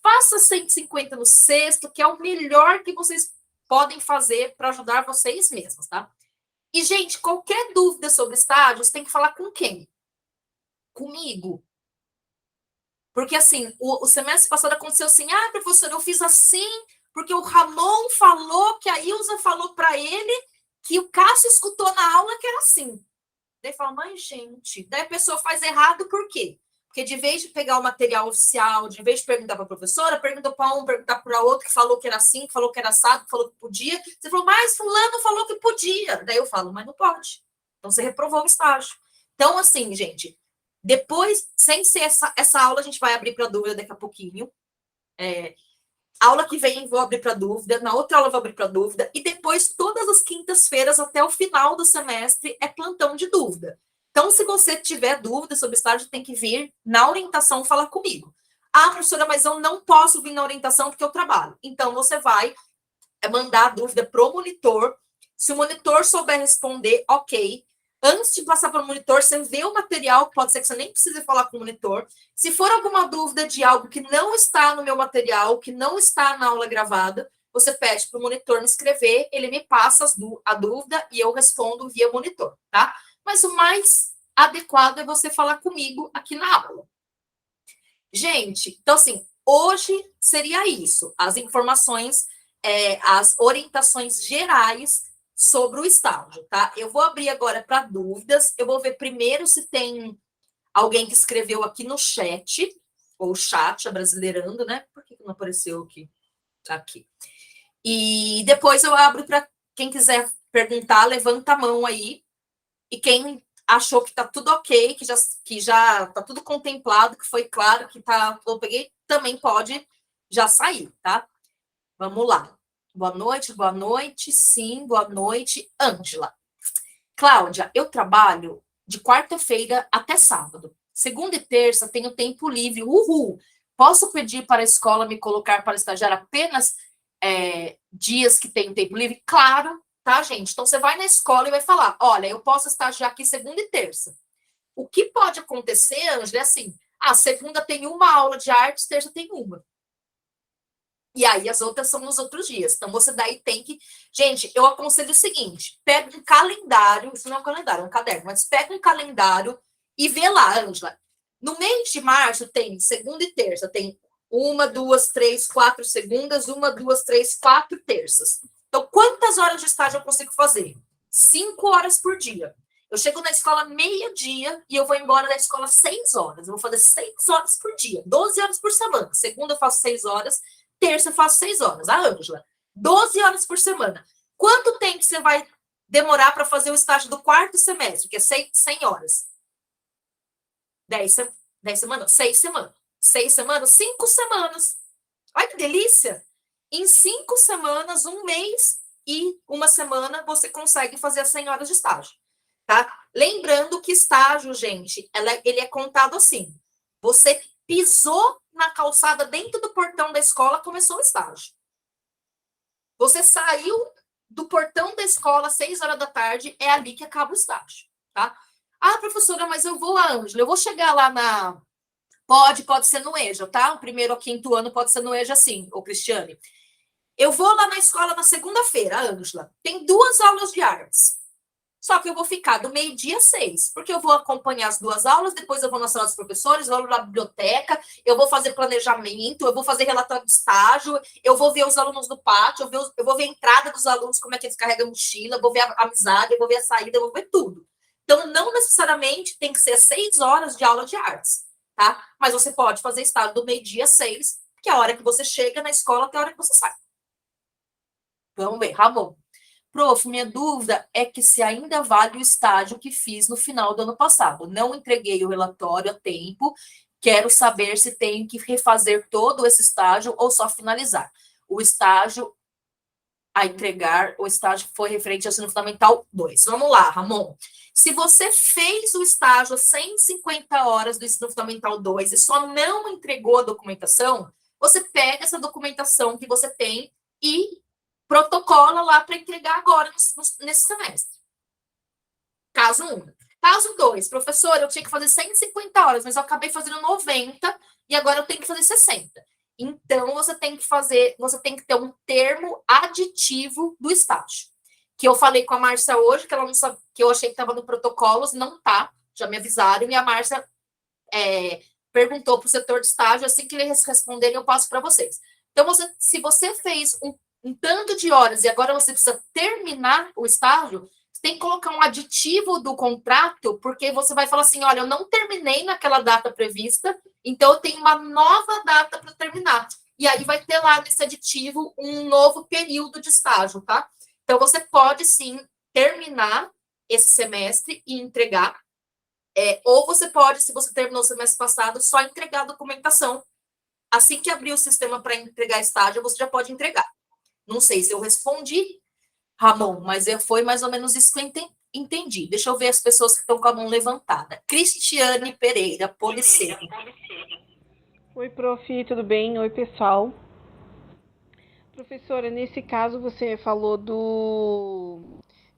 faça 150 no 6º, que é o melhor que vocês podem fazer para ajudar vocês mesmos, tá? E, gente, qualquer dúvida sobre estágios, tem que falar com quem? Comigo. Porque, assim, o semestre passado aconteceu assim, professora, eu fiz assim, porque o Ramon falou que a Ilza falou para ele que o Cássio escutou na aula que era assim. Daí fala, mas, gente, daí a pessoa faz errado por quê? Porque de vez de pegar o material oficial, de vez de perguntar para a professora, perguntou para um, perguntar para outro que falou que era assim, que falou que era assado, que falou que podia. Você falou, mas fulano falou que podia. Daí eu falo, mas não pode. Então você reprovou o estágio. Então, assim, gente, depois, sem ser essa aula, a gente vai abrir para dúvida daqui a pouquinho. Aula que vem vou abrir para dúvida, na outra aula vou abrir para dúvida, e depois, todas as quintas-feiras, até o final do semestre, é plantão de dúvida. Então, se você tiver dúvida sobre estágio, tem que vir na orientação falar comigo. Professora, mas eu não posso vir na orientação porque eu trabalho. Então, você vai mandar a dúvida para o monitor. Se o monitor souber responder, ok. Antes de passar para o monitor, você vê o material, pode ser que você nem precise falar com o monitor. Se for alguma dúvida de algo que não está no meu material, que não está na aula gravada, você pede para o monitor me escrever, ele me passa a dúvida e eu respondo via monitor, tá? Mas o mais adequado é você falar comigo aqui na aula. Gente, então assim, hoje seria isso, as informações, as orientações gerais sobre o estágio, tá? Eu vou abrir agora para dúvidas, eu vou ver primeiro se tem alguém que escreveu aqui no chat, ou chat, abrasileirando, né? Por que não apareceu aqui? Aqui. E depois eu abro para quem quiser perguntar, levanta a mão aí, e quem achou que está tudo ok, que já está tudo contemplado, que foi claro que tá, eu peguei, também pode já sair, tá? Vamos lá. Boa noite, sim, boa noite, Ângela. Cláudia, eu trabalho de quarta-feira até sábado. Segunda e terça tenho tempo livre, uhul! Posso pedir para a escola me colocar para estagiar apenas dias que tenho tempo livre? Claro, tá, gente? Então, você vai na escola e vai falar, olha, eu posso estagiar aqui segunda e terça. O que pode acontecer, Ângela, é assim, segunda tem uma aula de artes, terça tem uma. E aí as outras são nos outros dias. Então, você daí tem que... Gente, eu aconselho o seguinte, pega um calendário, isso não é um calendário, é um caderno, mas pega um calendário e vê lá, Ângela. No mês de março tem segunda e terça, tem 1, 2, 3, 4 segundas, 1, 2, 3, 4 terças. Então, quantas horas de estágio eu consigo fazer? 5 horas por dia. Eu chego na escola meio-dia e eu vou embora da escola 6 horas. Eu vou fazer 6 horas por dia, 12 horas por semana. Segunda eu faço 6 horas, terça eu faço 6 horas. A Ângela, 12 horas por semana. Quanto tempo você vai demorar para fazer o estágio do 4º semestre, que é 100 horas? 10 semanas? 6 semanas. 6 semanas? 5 semanas. Olha que delícia! Em 5 semanas, um mês e uma semana, você consegue fazer as 100 horas de estágio, tá? Lembrando que estágio, gente, ele é contado assim. Você pisou na calçada dentro do portão da escola, começou o estágio. Você saiu do portão da escola às 6 horas da tarde, é ali que acaba o estágio, tá? Professora, mas eu vou, Ângela, eu vou chegar lá na... Pode ser no EJA, tá? O 1º ao 5º ano pode ser no EJA, sim, ô Cristiane. Eu vou lá na escola na segunda-feira, Ângela. Tem 2 aulas de artes. Só que eu vou ficar do meio-dia às 6, porque eu vou acompanhar as 2 aulas, depois eu vou na sala dos professores, vou na biblioteca, eu vou fazer planejamento, eu vou fazer relatório de estágio, eu vou ver os alunos do pátio, eu vou ver a entrada dos alunos, como é que eles carregam a mochila, eu vou ver a amizade, eu vou ver a saída, eu vou ver tudo. Então, não necessariamente tem que ser 6 horas de aula de artes, tá? Mas você pode fazer estágio do meio-dia às 6, que é a hora que você chega na escola até a hora que você sai. Vamos ver, Ramon. Prof, minha dúvida é que se ainda vale o estágio que fiz no final do ano passado. Não entreguei o relatório a tempo, quero saber se tenho que refazer todo esse estágio ou só finalizar. O estágio a entregar, o estágio foi referente ao ensino fundamental 2. Vamos lá, Ramon. Se você fez o estágio 150 horas do ensino fundamental 2 e só não entregou a documentação, você pega essa documentação que você tem e protocola lá para entregar agora nesse semestre. Caso 1. Caso 2, professor, eu tinha que fazer 150 horas, mas eu acabei fazendo 90 e agora eu tenho que fazer 60. Então, você tem que ter um termo aditivo do estágio. Que eu falei com a Márcia hoje, que ela não sabe, que eu achei que estava no protocolo, não tá, já me avisaram, e a Márcia perguntou para o setor de estágio, assim que eles responderem, eu passo para vocês. Então, se você fez um tanto de horas e agora você precisa terminar o estágio, você tem que colocar um aditivo do contrato, porque você vai falar assim, olha, eu não terminei naquela data prevista, então eu tenho uma nova data para terminar. E aí vai ter lá nesse aditivo um novo período de estágio, tá? Então você pode sim terminar esse semestre e entregar, ou você pode, se você terminou o semestre passado, só entregar a documentação. Assim que abrir o sistema para entregar estágio, você já pode entregar. Não sei se eu respondi, Ramon, mas foi mais ou menos isso que eu entendi. Deixa eu ver as pessoas que estão com a mão levantada. Cristiane Pereira, Policene. Oi, prof, tudo bem? Oi, pessoal. Professora, nesse caso você falou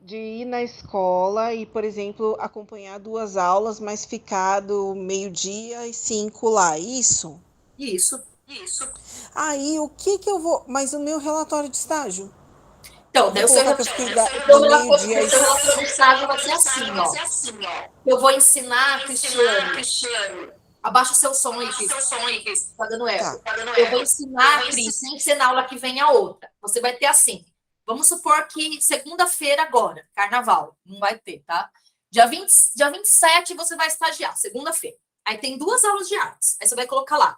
de ir na escola e, por exemplo, acompanhar 2 aulas, mas ficar do meio-dia e 5 lá, isso? Isso. Aí, o que eu vou... Mas o meu relatório de estágio? Então, Eu daí vou o seu colocar que eu fiquei do meio-dia e... relatório de estágio vai ser assim, ó. Eu vou ensinar, Cristiane. Abaixa o seu som aí, Cris. Tá dando eco. Tá. Eu vou ensinar, Cris, sem ser na aula que vem a outra. Você vai ter assim. Vamos supor que segunda-feira agora, carnaval, não vai ter, tá? Dia 27 você vai estagiar, segunda-feira. Aí tem 2 aulas de artes. Aí você vai colocar lá.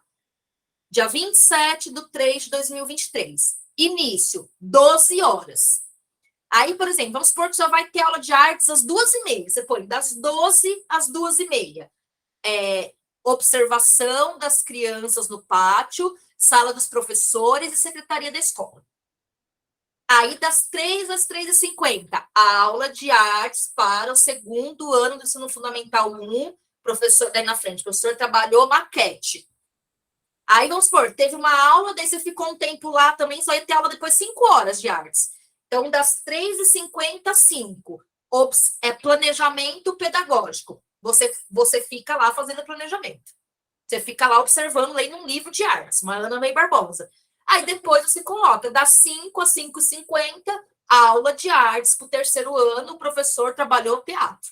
Dia 27/3/2023. Início, 12 horas. Aí, por exemplo, vamos supor que só vai ter aula de artes às 2h30. Você põe das 12 às 2h30. Observação das crianças no pátio, sala dos professores e secretaria da escola. Aí, das 3 às 3h50, aula de artes para o 2º ano do ensino fundamental 1, professor, daí na frente, o professor trabalhou maquete. Aí, vamos supor, teve uma aula, daí você ficou um tempo lá também, só ia ter aula depois 5 horas de artes. Então, das 3h50 às 5, planejamento pedagógico. Você fica lá fazendo planejamento. Você fica lá observando, lendo um livro de artes, uma Ana May Barbosa. Aí depois você coloca, das 5 às 5h50, aula de artes para o 3º ano, o professor trabalhou teatro.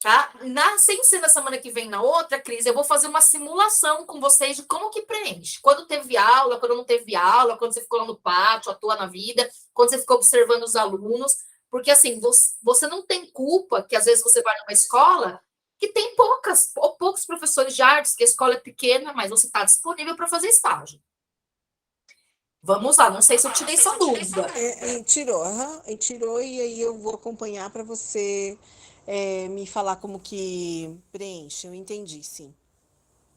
Tá? Sem ser na semana que vem, na outra, Cris, eu vou fazer uma simulação com vocês de como que preenche. Quando teve aula, quando não teve aula, quando você ficou lá no pátio, atua na vida, quando você ficou observando os alunos. Porque, assim, você não tem culpa que, às vezes, você vai numa escola que tem poucos professores de artes, que a escola é pequena, mas você está disponível para fazer estágio. Vamos lá, não sei se eu tirei sua dúvida. Tirou e aí eu vou acompanhar para você me falar como que preenche. Eu entendi, sim.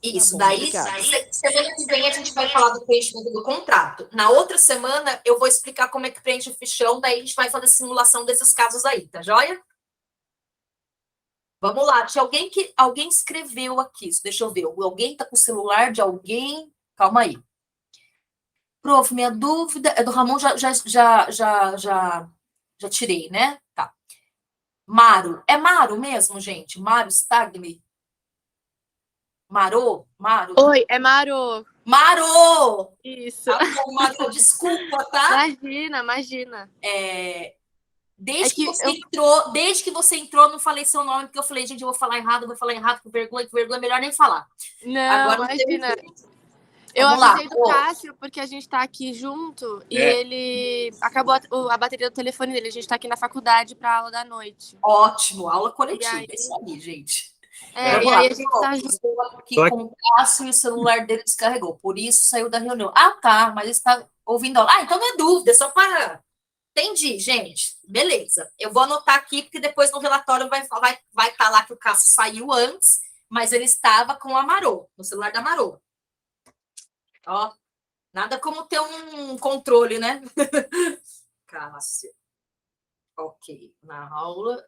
Isso, Tá bom, daí, obrigada. semana que vem a gente vai falar do preenchimento do contrato. Na outra semana, eu vou explicar como é que preenche o fichão, daí a gente vai fazer simulação desses casos aí, tá joia? Vamos lá, tinha alguém escreveu aqui, deixa eu ver, alguém tá com o celular de alguém? Calma aí. Prof, minha dúvida é do Ramon, já tirei, né? Tá. Maro, é Maro mesmo, gente? Maro Stagni? Maro? Oi, é Maro. Maro! Isso. Tá bom, Maro, desculpa, tá? Imagina. Desde que você entrou, eu não falei seu nome, porque eu falei, gente, eu vou falar errado, que vergonha, melhor nem falar. Não, Agora imagina. Eu Vamos lá. avisei do Cássio, porque a gente tá aqui junto e ele acabou a bateria do telefone dele. A gente tá aqui na faculdade pra aula da noite. Ótimo, aula coletiva, aí? isso aí, gente. E aí a gente tá junto. Estou aqui com o Cássio e o celular dele descarregou, por isso saiu da reunião. Ah, tá, mas está ouvindo aula. Ah, então não é dúvida, é só para... Entendi, gente. Beleza. Eu vou anotar aqui, porque depois no relatório vai estar lá que o Cássio saiu antes, mas ele estava com a Marô, no celular da Marô. Ó, nada como ter um controle, né? Cássio. Ok, na aula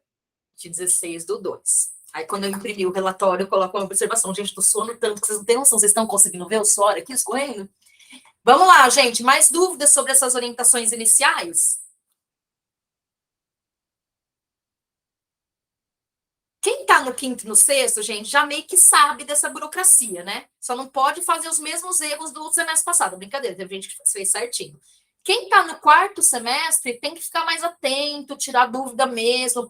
de 16/2. Aí, quando eu imprimi o relatório, eu coloco uma observação. Gente, tô suando tanto que vocês não têm noção. Vocês estão conseguindo ver o suor aqui escorrendo? Vamos lá, gente. Mais dúvidas sobre essas orientações iniciais? Quem está no quinto e no sexto, gente, já meio que sabe dessa burocracia, né? Só não pode fazer os mesmos erros do semestre passado. Brincadeira, teve gente que fez certinho. Quem está no quarto semestre tem que ficar mais atento, tirar dúvida mesmo,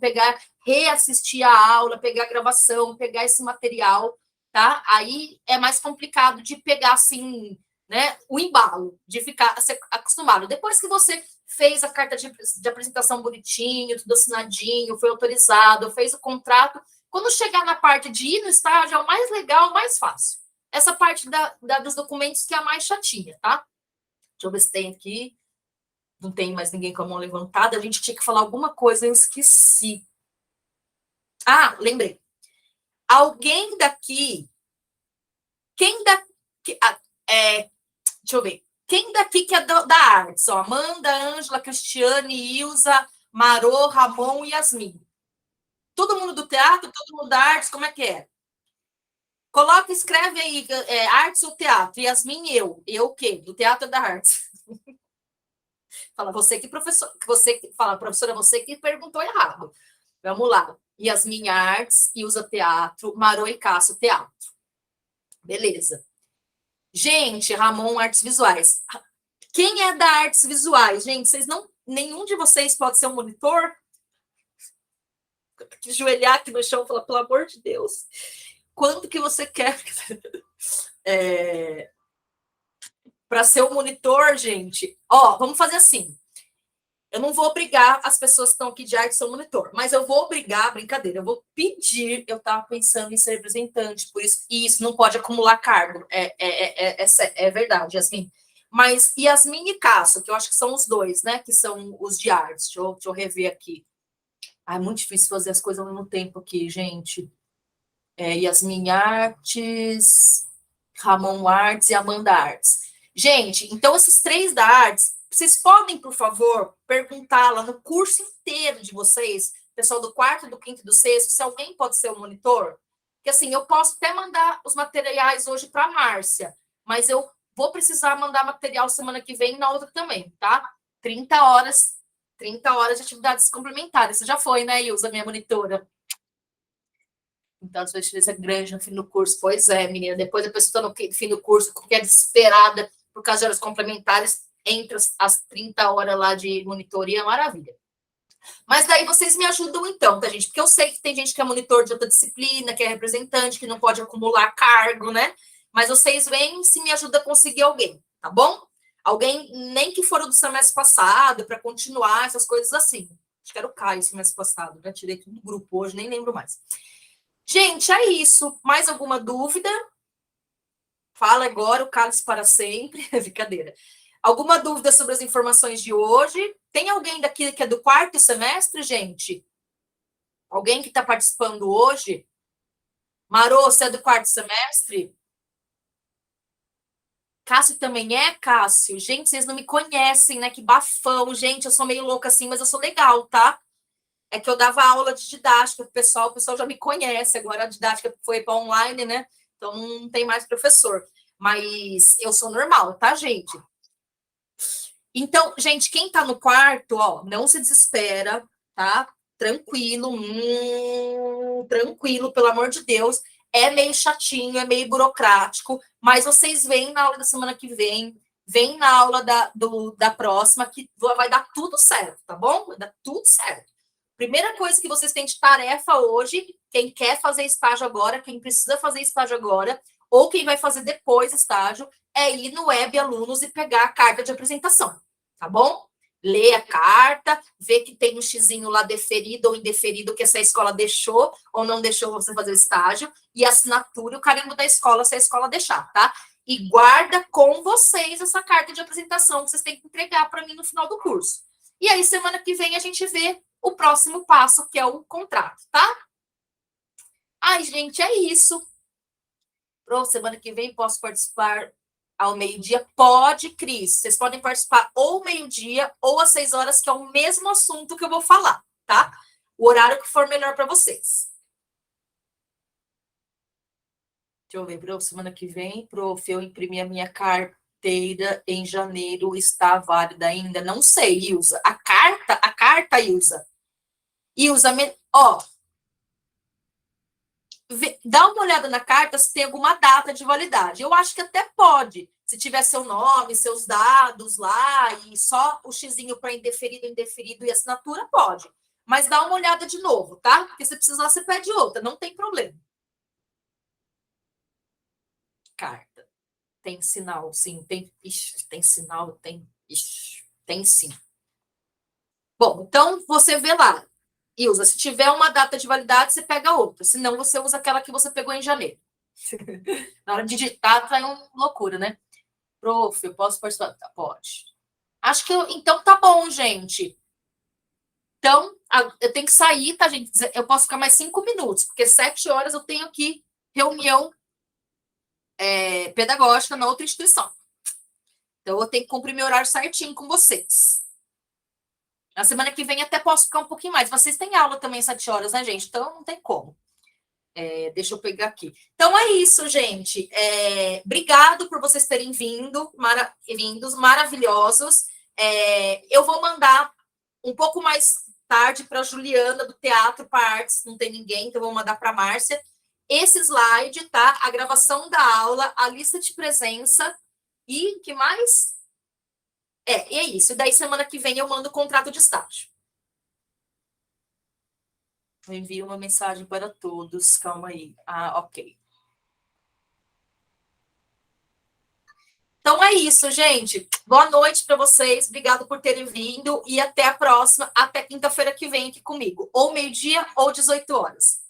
reassistir a aula, pegar a gravação, pegar esse material, tá? Aí é mais complicado de pegar, assim, né, o embalo, de ficar acostumado. Depois que você fez a carta de apresentação bonitinho, tudo assinadinho, foi autorizado, fez o contrato, quando chegar na parte de ir no estágio, é o mais legal, o mais fácil. Essa parte dos documentos que é a mais chatinha, tá? Deixa eu ver se tem aqui. Não tem mais ninguém com a mão levantada. A gente tinha que falar alguma coisa, eu esqueci. Ah, lembrei. Alguém daqui... deixa eu ver. Quem daqui que é da artes? Ó, Amanda, Ângela, Cristiane, Ilza, Marô, Ramon e Yasmin. Todo mundo do teatro, todo mundo da artes, como é que é? Coloca, escreve aí, artes ou teatro? Yasmin e eu. Eu o quê? Do teatro ou da artes? Fala, professora, você que perguntou errado. Vamos lá. Yasmin Artes, Ilza Teatro, Marô e Cássio Teatro. Beleza. Gente, Ramon Artes Visuais. Quem é da Artes Visuais? Gente, nenhum de vocês pode ser um monitor? Que joelhar aqui no chão e falar, pelo amor de Deus, quanto que você quer para ser um monitor, gente? Ó, vamos fazer assim. Eu não vou obrigar as pessoas que estão aqui de arte a ser um monitor, mas eu vou obrigar, brincadeira, eu vou pedir, eu estava pensando em ser representante, por isso, e isso não pode acumular cargo, é verdade, Yasmin. Mas Yasmin e Cássio, que eu acho que são os dois, né, que são os de artes, deixa eu rever aqui. É muito difícil fazer as coisas ao mesmo tempo aqui, gente. Yasmin Artes, Ramon Artes e Amanda Artes. Gente, então esses três da Artes, vocês podem, por favor, perguntar lá no curso inteiro de vocês, pessoal do quarto, do quinto e do sexto, se alguém pode ser o monitor? Porque assim, eu posso até mandar os materiais hoje para a Márcia, mas eu vou precisar mandar material semana que vem e na outra também, tá? 30 horas de atividades complementares. Você já foi, né, Ilza, minha monitora? Então, a sua diferença é grande no fim do curso. Pois é, menina. Depois a pessoa está no fim do curso, que é desesperada por causa de horas complementares, entre as 30 horas lá de monitoria, maravilha. Mas daí vocês me ajudam então, tá, gente? Porque eu sei que tem gente que é monitor de outra disciplina, que é representante, que não pode acumular cargo, né? Mas vocês vêm se me ajuda a conseguir alguém, tá bom? Alguém, nem que for do semestre passado, para continuar, essas coisas assim. Acho que era o Caio semestre passado, né? Tirei tudo do grupo hoje, nem lembro mais. Gente, é isso. Mais alguma dúvida? Fala agora, o cálice para sempre. Brincadeira. Alguma dúvida sobre as informações de hoje? Tem alguém daqui que é do quarto semestre, gente? Alguém que está participando hoje? Marô, você é do quarto semestre? Cássio também é, Cássio? Gente, vocês não me conhecem, né? Que bafão. Gente, eu sou meio louca assim, mas eu sou legal, tá? É que eu dava aula de didática pro pessoal, o pessoal já me conhece, agora a didática foi para online, né? Então não tem mais professor. Mas eu sou normal, tá, gente? Então, gente, quem tá no quarto, ó, não se desespera, tá? Tranquilo, tranquilo, pelo amor de Deus. É meio chatinho, é meio burocrático, mas vocês vêm na aula da semana que vem, vem na aula da próxima, que vai dar tudo certo, tá bom? Vai dar tudo certo. Primeira coisa que vocês têm de tarefa hoje, quem quer fazer estágio agora, quem precisa fazer estágio agora, ou quem vai fazer depois estágio, é ir no Web Alunos e pegar a carta de apresentação, tá bom? Lê a carta, vê que tem um xizinho lá deferido ou indeferido que essa escola deixou ou não deixou você fazer estágio, e a assinatura e o carimbo da escola, se a escola deixar, tá? E guarda com vocês essa carta de apresentação que vocês têm que entregar para mim no final do curso. E aí, semana que vem, a gente vê o próximo passo, que é o contrato, tá? Ai, gente, é isso. Semana que vem, posso participar ao meio-dia? Pode, Cris. Vocês podem participar ou meio-dia ou às 6 horas, que é o mesmo assunto que eu vou falar, tá? O horário que for melhor para vocês. Deixa eu ver, prof, semana que vem, prof, eu imprimi a minha carteira em janeiro, está válida ainda? Não sei, Ilza. A carta, Ilza. Ilza, ó, dá uma olhada na carta se tem alguma data de validade. Eu acho que até pode, se tiver seu nome, seus dados lá, e só o xizinho para indeferido e assinatura, pode. Mas dá uma olhada de novo, tá? Porque se precisar, você pede outra, não tem problema. Carta. Tem sinal, sim. Tem sinal, tem sim. Bom, então você vê lá. Ilza, se tiver uma data de validade, você pega outra. Senão, você usa aquela que você pegou em janeiro. Na hora de digitar, tá uma loucura, né? Prof, eu posso participar? Pode. Acho que então tá bom, gente. Então, eu tenho que sair, tá, gente? Eu posso ficar mais 5 minutos, porque 7 horas eu tenho aqui reunião pedagógica na outra instituição. Então, eu tenho que cumprir meu horário certinho com vocês. Na semana que vem até posso ficar um pouquinho mais. Vocês têm aula também 7 horas, né, gente? Então, não tem como. Deixa eu pegar aqui. Então, é isso, gente. Obrigado por vocês terem vindos, maravilhosos. Eu vou mandar um pouco mais tarde para a Juliana, do Teatro para Artes, não tem ninguém, então eu vou mandar para a Márcia. Esse slide, tá? A gravação da aula, a lista de presença e que mais? É isso. E daí, semana que vem, eu mando o contrato de estágio. Eu envio uma mensagem para todos. Calma aí. Ok. Então, é isso, gente. Boa noite para vocês. Obrigado por terem vindo. E até a próxima. Até quinta-feira que vem aqui comigo. Ou meio-dia ou 18 horas.